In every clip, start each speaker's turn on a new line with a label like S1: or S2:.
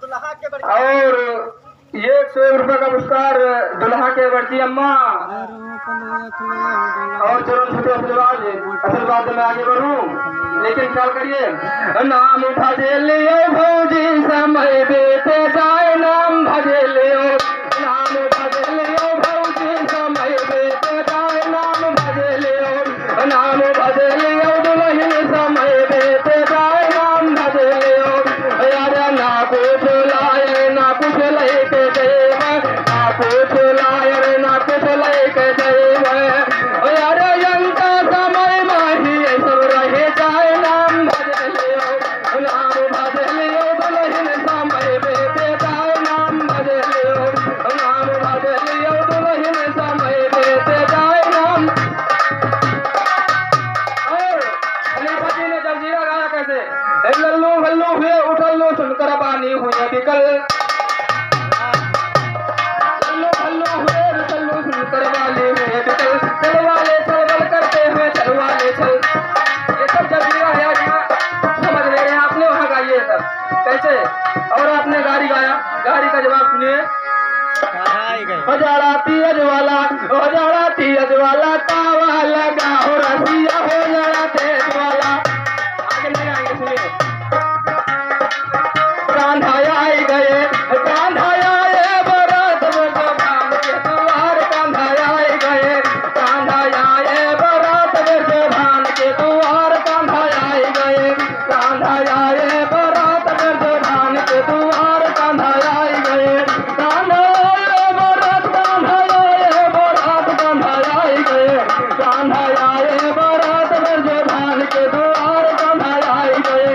S1: और ये 100 रुपए का पुरस्कार दुल्हा के बड़की अम्मा और चरण छूटे आशीर्वाद में आगे बढ़ूं। लेकिन ख्याल करिए, नाम भजे लियो भौजी समय बेटे जाए, नाम भजे लियो, नाम भजे लियो भौजी समय बेटे जाए, नाम भजे लियो, नाम भजे लियो दुल्हन समय बेटे जाए, नाम भजे लियो। अरे ना कुछ लाए ना कुछ लेके देव, ना कुछ लाए ना कुछ लेके देव, अरे जनता समय माही सब रहे जाए, नाम भजे लियो, नाम भजे लियो दुल्हन समय बेटे जाए, नाम भजे लियो, नाम भजे लियो दुल्हन समय बेटे जाए, नाम। और खलीफा जी ने जंजीरा गाया कैसे, लल्लू हल्लू हुए उठल लो सुनकर बानी हुए बिकल, लल्लू हल्लू हुए उठल लो सुनकर बानी हुए बिकल, चल वाले चल बल करते हुए चल वाले चल। ये सब जंजीरा है, समझ ले रहे हैं आपने, वहाँ गाइए सब कैसे। और आपने गाड़ी गाया, गाड़ी का जवाब सुनिए। हजारा तीज वाला, हजारा तीज वाला तावा लगा हो रसिया, हो जरा तेज वाला। आगे नहीं आएंगे, सुनिए। कांधा आई गए, कांधा आए बरात जबान के द्वार, कांधा आई गए, कांधा आए बरात जबान के द्वार, कांधा आई गए, कांधा आए बरात जबान के द्वार, कांधा आई गए, कांधा आए बरात, कांधा आए बरात, कांधा आई गए, कांधा आए बरात जबान के द्वार, कांधा आई गए।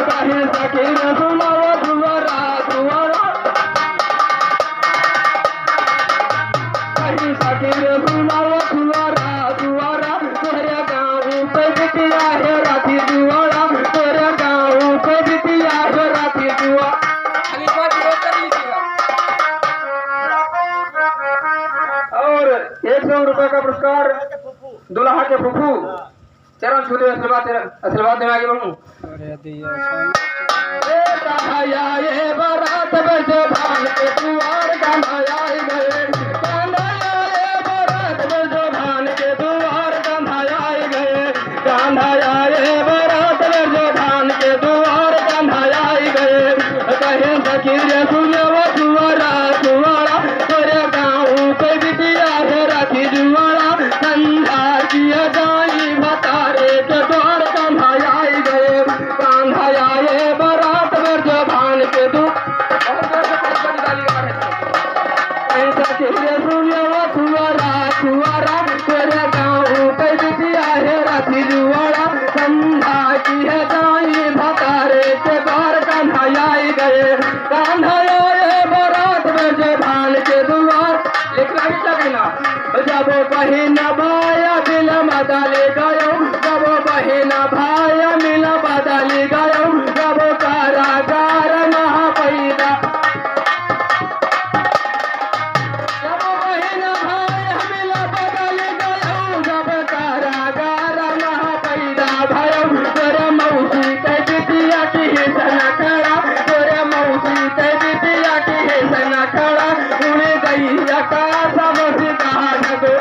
S1: कहीं सकीर सुनावा दुआरा दुआरा, कहीं सकीर सुनावा दुआरा दुआरा, तोरे गाँव पे बिटिया है राती दुआरा, तोरे गाँव पे बिटिया है राती दुआ। खलीफा जी रोक कर लीजिएगा। और 100 रुपए का पुरस्कार दुल्हा के फूफू चरण छूटे आशीर्वाद में आगे बढ़ूं। ये बारात बजे भान के द्वार, कांधा आई गए, कांधा आए बारात बजे भान के द्वार, कांधा आई गए, कांधा आए बारात बजे भान के द्वार, कांधा आई गए। कहीं सकीर सुनवा दुआरा दुआरा, तोरे गाँव पे बिटिया है राती जुआरा, कंधा किया जाई भतारे के द्वार, कांधा आई गए, कांधा आए बारात बजे भान के द्वार। सुनवा दुआरा दुआरा, तेरे गाँव पे बिटिया है राती जुआरा, कंधा की है जाई भतारे के द्वार, कांधा आई गए, कांधा आए बारात बजे भान के द्वार। लेकिन अभी क्या कहना, जब बहिन भाया मिल बदली गयो, जब बहिन भाया मिल बदली गयो, जब कारागार महापैदा, जब बहिन भाया मिल बदली गयो, जब कारागार महापैदा भयो, तेरे मौसी के बिटिया की हिसन खड़ा, तेरे मौसी के बिटिया की हिसन खड़ा, उड़ गई आकाश बस कहा गो।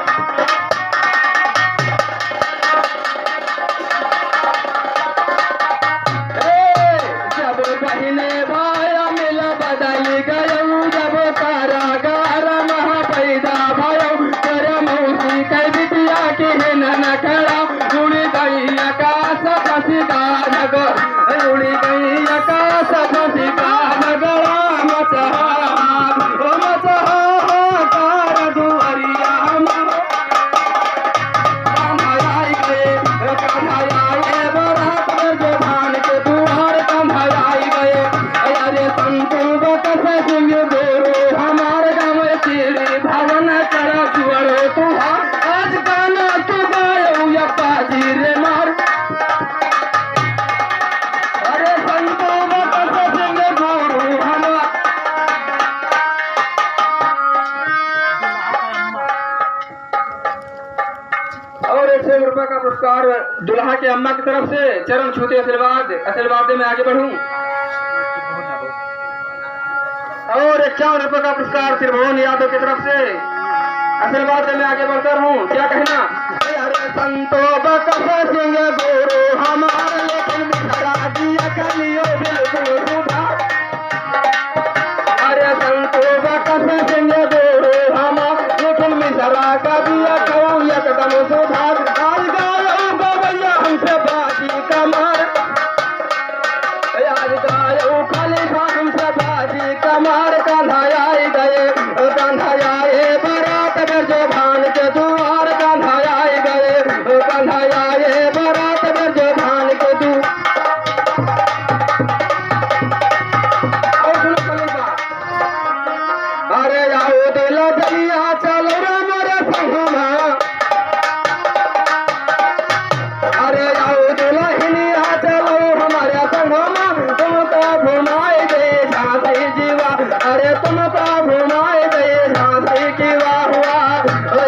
S1: जब बहिने भाया मिल बदल गयो, जब कारागार महापैदा भयो, तेरे मौसी के बिटिया की हिसन खड़ा, उड़ गई आकाश बस कहा गो, उड़ गई आकाश बस कहा गो। पुरस्कार दुल्हा के अम्मा की तरफ से चरण छूते आशीर्वाद में आगे बढ़ूं। और 51 रुपए का पुरस्कार त्रिभुवन यादव की तरफ से। आशीर्वाद में आगे बढ़ता रहूं, क्या कहना? अरे संतो बकस सिंह गुरु हमार, लेकिन बिखरा दिया कलियो बिल्कुल सुधार। अरे संतो बकस सिंह गुरु हमार, लेकिन बिखरा का दिया कौ एकदम सुधार। आज गायो गवैया हमसे बाजी कमार, आज गायो खलीफा हमसे बाजी कमार। कान्हा आई गए, कान्हा आए बारात में जो भान के दुआर। कान्हा आई गए, कान्हा आए बारात में जो भान के दुआर। और सुनो खलीफा, अरे आओ दिला जलिया चलो रे मेरे संगमा। अरे आओ दिला हिलिया चलो हमारे संगमा। तुमको घुमाए दे झांसी जीवा, अरे तुमको घुमाए दे झांसी की वाह हुआ।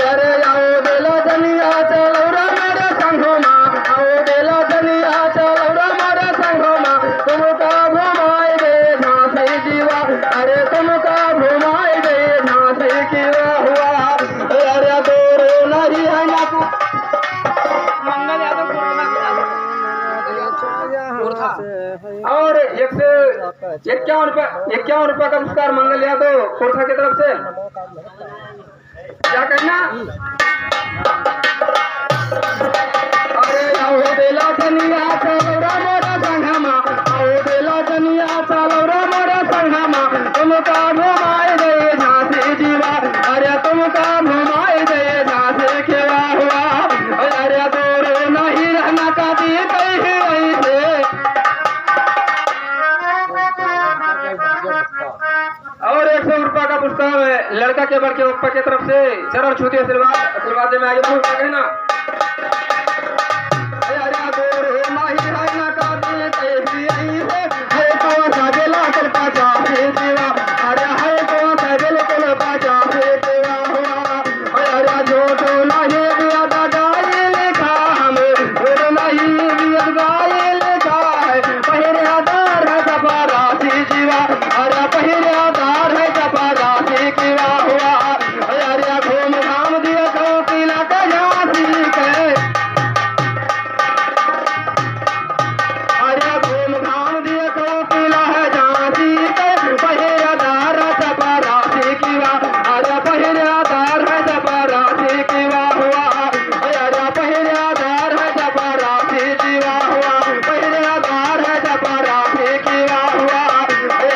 S1: अरे आओ दिला जलिया चलो रे मेरे संगमा। आओ दिला जलिया चलो रे मेरे संगमा। तुमको घुमाए दे झांसी जीवा, अरे तुमको घुमाए दे झांसी की वाह हुआ। अरे दूर नहीं है ना तू मंगल यादव और 51 रुपए का पुरस्कार मंगल यादव कोरथा की तरफ से। क्या कहना? अरे आओ बेला जनिया चलो मोरा संगमा। आओ बेला जनिया चलो मोरा संगमा। तुमका घुमाए दे झांसी जीवा, अरे तुमका घुमाए दे झांसी के वाह हुआ। अरे दूर नहीं रहना का दिए कहीं ऐसे। और 100 रुपए का पुरस्कार है लड़का के बड़ के ऊपर की तरफ से। चरण छूती आशीर्वाद में आगे बढ़ो, क्या कहना? अरे दूर नहीं रहना का दिए कहीं ऐसे। है कौन सा दिला कर पाचा है जीवा, अरे है कौन सा दिल कर पाचा है जीवा हुआ। अरे जो तो नहीं दिया गाय लिखा हमें, और नहीं दिया गाय लिखा है। पहले आधार है जपा राशि जीवा, अरे पहले आधार है जपा राशि की वाह हुआ। अरे घूम घाम दिया तो किला का झांसी के। अरे घूम घाम दिया तो किला है झांसी के। पहले आधार है जपा राशि की वाह, अरे पहले आधार है जपा राशि की वाह हुआ। अरे पहले आधार है जपा राशि की वाह हुआ। पहले आधार है जपा राशि की वाह हुआ।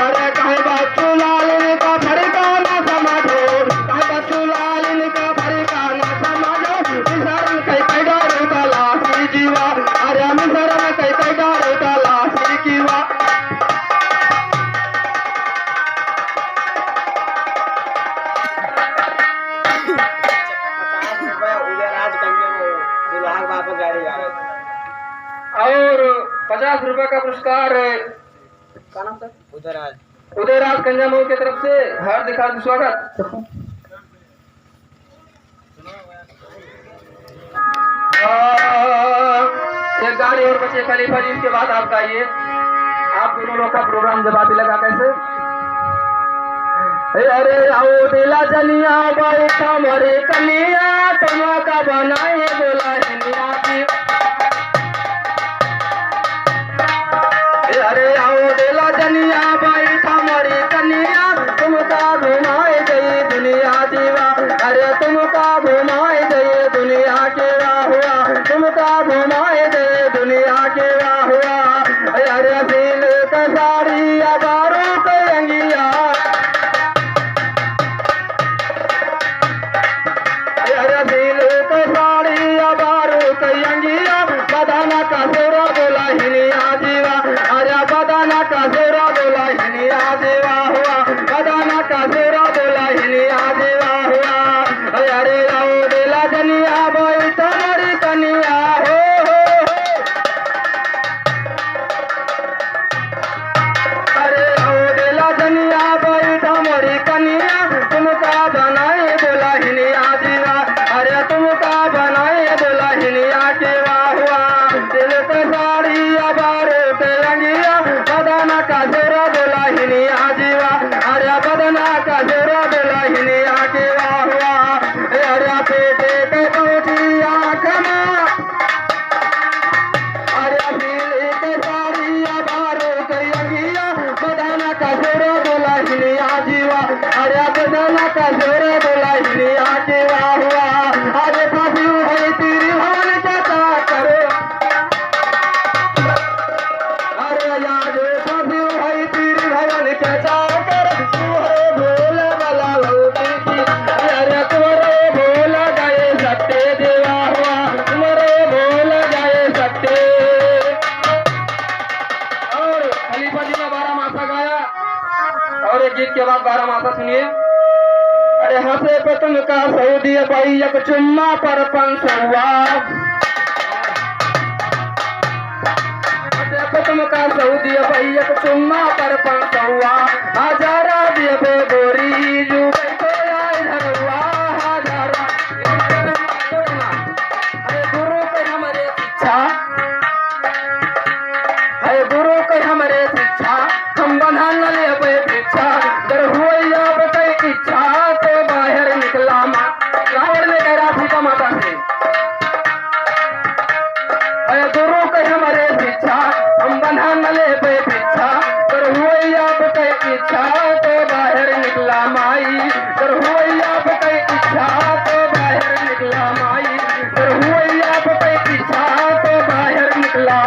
S1: अरे कहे बच्चू लाल का फरका न समझो, कहे बच्चू लाल का फरका न समझो। मिसरन कई डारो तलाशी जीवा, अरे मिसरन कई डारो तलाशी की वाह। और 50 रुपए का पुरस्कार क्या नाम सर? उदयराज कंजामऊ की तरफ से हार्दिक हार्दिक स्वागत। एक गाड़ी और बचे खलीफा जी, इसके बाद आप गाइए। आप दोनों लोग का प्रोग्राम जब आप लगा कैसे? अरे आओ दिला जनिया बैठा मरे कनिया, तुमका बनाए बोला हिनिया की। अरे आओ दिला जनिया बैठा मरे कनिया, तुमका घुमाए गई दुनिया जीवा, अरे तुमका घुमाए गई दुनिया के वाह हुआ। तुमका घुमाए गई दुनिया के वाह हुआ। अरे दिल का साड़ी अबारो कयंगिया, अरे दिल का साड़ी अबारो कयंगिया। बदाना का सोरा बोला हिनिया जीवा, अरे बदाना का सोरा बोला हिनिया जीवा हुआ। बदाना का सोरा बोला हिनिया जीवा हुआ। अरे आओ दिला जनिया बैठा मरी कनिया हो। अरे आओ दिला जनिया बैठा मरी कनिया, तुमका बनाए बोला हिनिया जीवा, अरे तुमका बनाए बोला हिनिया के वाह हुआ। दिल का साड़ी अबारो के अंगिया, बदाना का अरे बदना का जोर बोलाई आके वाह वाह अरे बाबू है तेरी भवन क्या करो अरे याद बाबू है तेरी भवन क्या कर तू है भोल वाला लोटी की अरे तुम्हारे भोल गए सत्य देवा हुआ तुम्हारे भोल गए सत्य और खलीफा जी ने 12 मासा गाया और एक गीत के बाद 12 मासा सुनिए अरे हंसे पे तुमका सऊदी भाई एक चुम्मा पर 500 हंसे पे तुमका सऊदी भाई एक चुम्मा पर 500 हजारा दिए बे गोरी जू बैठो आए धरवा हजारा अरे गुरु के हमारे शिक्षा अरे गुरु के हमारे शिक्षा हम बंधा न ले भिक्षा दर हुई अब कई इच्छा तो बाहर निकला माँ रावण ने कह रहा सीता माता से अरे गुरु के हमारे शिक्षा हम बंधा न ले भिक्षा दर हुई अब कई इच्छा तो बाहर निकला माई दर हुई अब कई इच्छा तो बाहर निकला माई दर हुई अब कई इच्छा तो बाहर निकला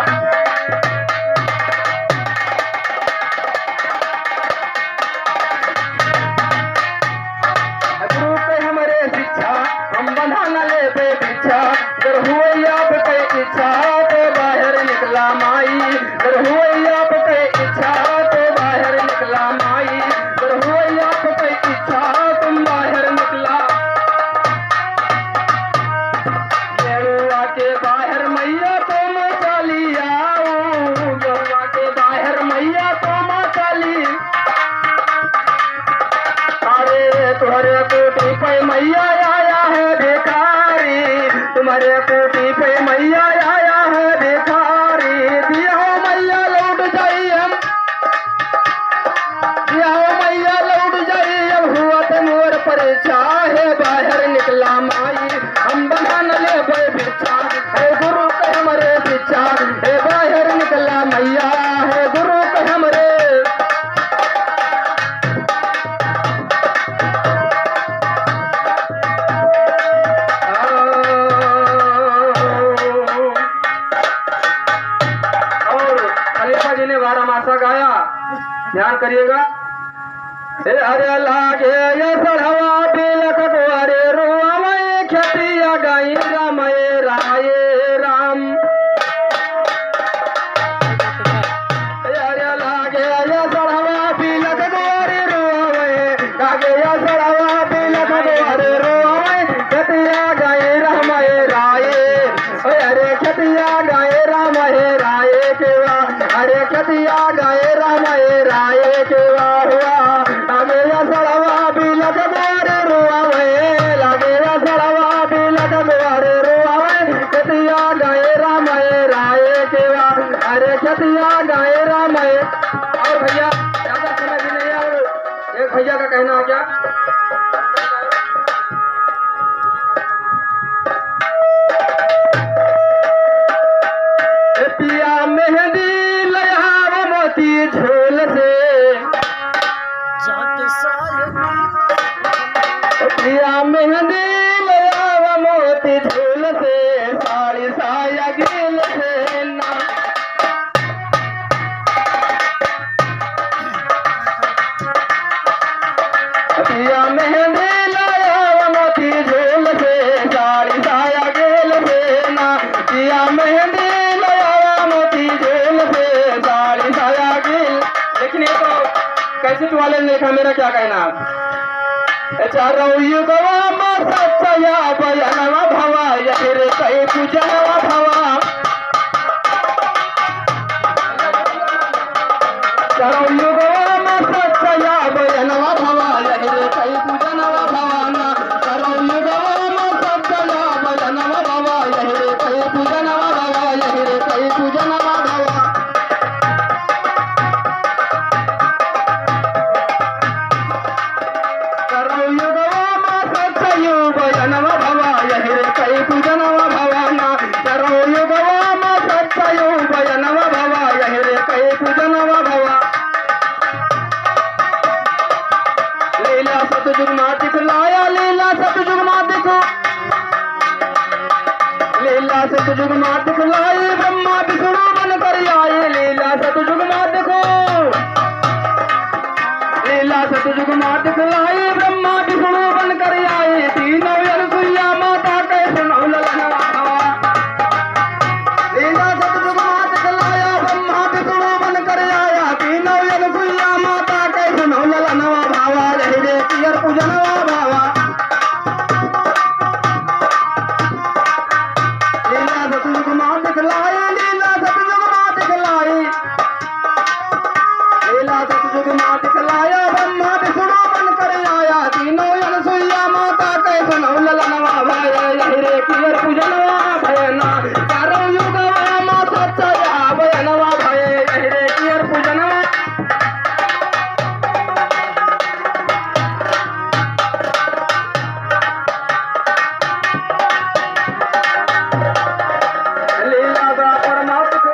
S1: हम बंधा न ले भिक्षा दर हुई आप कई इच्छा तो बाहर निकला माई दर हुई आप कई इच्छा तो बाहर निकला माई दर हुई आप कई इच्छा तुम बाहर निकला गेरुआ के बाहर मैया तुम चली आओ गेरुआ के बाहर मैया तुम चली अरे तुम्हारे कोटी पे मैया आया है भिखारी तुम्हारे कोटी पे मैया आया है भिखारी दिया हो मैया लौट जाई हम दिया हो मैया लौट जाई अब हुआ तो मोर परीक्षा है बाहर निकला माई हम बना न ले भिक्षा है गुरु के हमारे शिक्षा है बाहर निकला मैया है गुरु के हमारे ने 12 मासा गाया ध्यान करिएगा अरे लागे ये सड़वा बिलक द्वारे रोमय खतिया गाई रामय राय राम अरे लागे ये सड़वा बिलक द्वारे रोमय लागे ये सड़वा बिलक द्वारे रोमय खतिया गाई रामय राय अरे खतिया गाय रामय राय केवा अरे खतिया गाय रामय राय केवा हुआ लागे या सड़वा बिलक द्वारे रोआवे लागे या सड़वा बिलक द्वारे रोआवे खतिया गाय रामय राय केवा अरे खतिया गाय रामय और भैया ज्यादा समय भी नहीं है और एक भैया का कहना है क्या पिया मेहंदी लया मोती झोल से पिया मेहंदी लया मोती झोल से साड़ी साया गिल से ना पिया मेहंदी लया मोती झोल से साड़ी साया गिल से ना पिया मेहंदी लेकिन ये तो कैसेट वाले ने लिखा मेरा क्या कहना चारों युगवा में सच्चा बयानवा भवा या फिर कई पूजनवा भवा चारों युगवा में सच्चा बयानवा भवा या फिर कई पूजनवा भवाना चारों युगवा में सच्चा बयानवा भवा या फिर कई पूजनवा भवा या फिर कई पूजनवा भवा सतयुग माँ दिखलाई ब्रह्मा विष्णु बन कर आए लीला सतयुग माँ देखो लीला सतयुग माँ दिखलाई ब्रह्मा विष्णु बन कर आए तीनों अनुसुईया माता कैसे ललना लीला सतयुग माँ दिखलाया ब्रह्मा विष्णु बन कर आया तीनों अनुसुईया माता कैसे ललना भावा रहे रे पियर पूजनवा भावा लीला सतयुग माँ दिखलाई लीला सतयुग माँ दिखलाई लीला सतयुग माँ दिखलाया ब्रह्मा विष्णु बन कर आया तीनों अनुसुईया माता कैसे ललनवा भाया रहे रे पियर पूजनवा भयना चारों युग माँ सच्चा भयनवा भय रहे रे पियर पूजनवा लीला का परमात्मा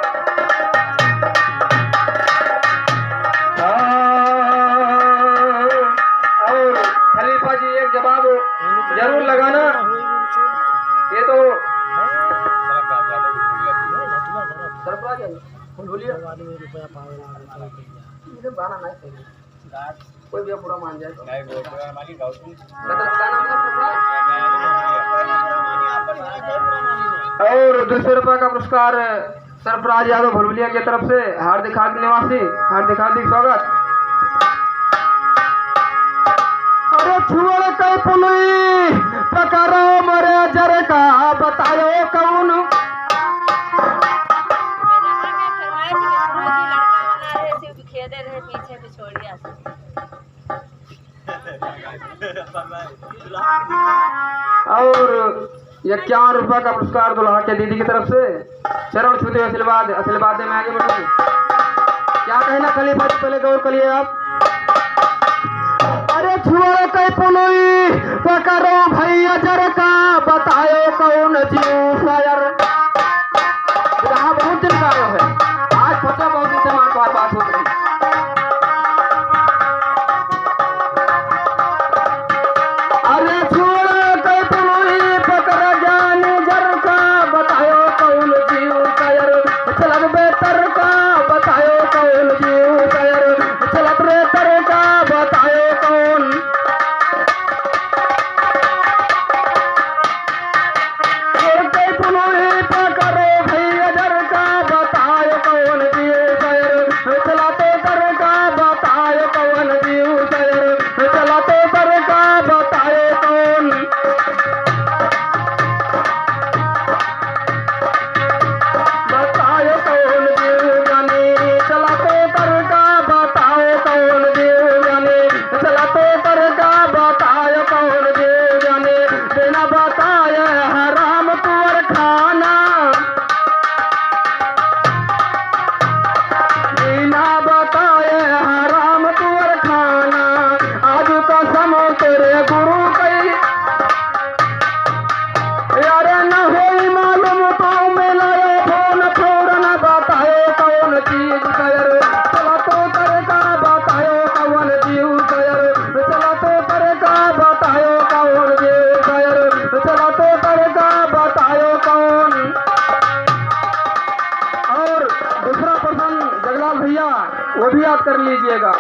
S1: और खलीफा जी एक जवाब जरूर लगाना ये तो सरप्राइज है भूलिए इधर गाना नहीं चाहिए कोई भी पूरा मान जाए तो नहीं वो पूरा मानी गाओ तुम गाना और 200 रुपये का पुरस्कार सरफराज यादव भुलभुलिया की तरफ से हार्दिक हार्दिक निवासी हार्दिक हार्दिक स्वागत अरे छुअल कई पुलई पकड़ो मरे जर का बतायो कौन और 51 रुपये का पुरस्कार दुल्हा के दीदी की तरफ से चरण छूते आशीर्वाद आशीर्वाद में आगे बढ़ो क्या कहना खलीफा जी पहले गौर करिए आप अरे छुआ कई पुलई पकड़ो भैया जर का बतायो कौन जीव शायर यहाँ बहुत दिन का है आज पता बहुत दिन से मार बात हो रही अरे छुआ कई पुलई पकड़ ज्ञान जर का बतायो कौन जीव शायर चलत बेहतर का बतायो कौन जीव शायर चलत बेहतर का बतायो कौन कई पुलई पकड़ो भैया जर का बतायो कौन जीव शायर चलाते तर का बतायो कौन जीव शायर चलाते तर का बतायो कौन बतायो कौन जीव जाने चलाते तर का बताओ कौन जीव जाने चलाते तर का बतायो कौन जीव जाने बिना बताए हराम कुंवर खाना बिना बताए हराम कुंवर खाना आज कसम तेरे गुरु कई यार न होई मालूम तो मिलायो फोन फौरन बतायो कौन चीज कयर चला तो कर का बतायो कौन जीव कयर चला तो कर का बतायो कौन जीव कयर चला तो कर का बतायो कौन और दूसरा पर्सन जगलाल भैया वो भी याद कर लीजिएगा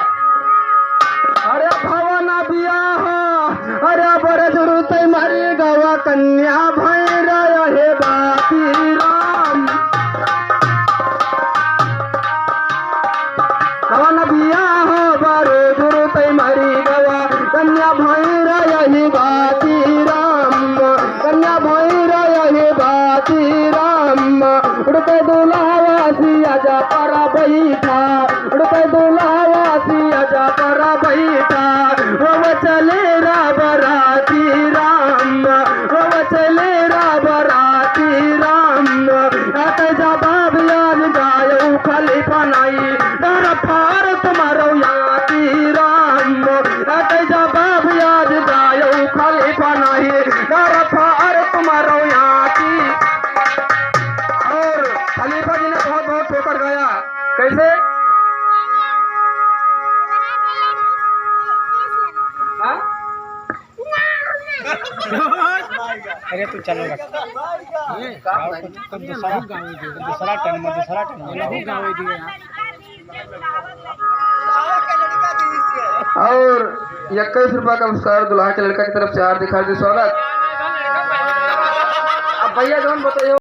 S1: अरे भवन बियाह अरे बड़े जरूरत मारी गवा कन्या भैरा हे बाती राम भवन बियाह बड़े जरूरत मारी गवा कन्या भैरा हे बाती राम कन्या भैरा हे बाती राम उड़ते दुल्हावा सिया जा पर बैठा उड़ते दुल्हावा सिया जा पर बैठा वो चले रा बराती राम वो चले रा बराती राम आते जवाब याद गायो खलीफा नहीं डर फार तुम्हारो याती राम आते जवाब याद गायो खलीफा नहीं डर फार तुम्हारो याती और खलीफा जी ने बहुत बहुत ठोकर गया कैसे हाँ? अरे तू
S2: चालू रख दूसरा टन
S1: और 21 रुपया का पुरस्कार दुल्हा के लड़का की तरफ से हार्दिक हार्दिक स्वागत। अब भैया जौन बताइए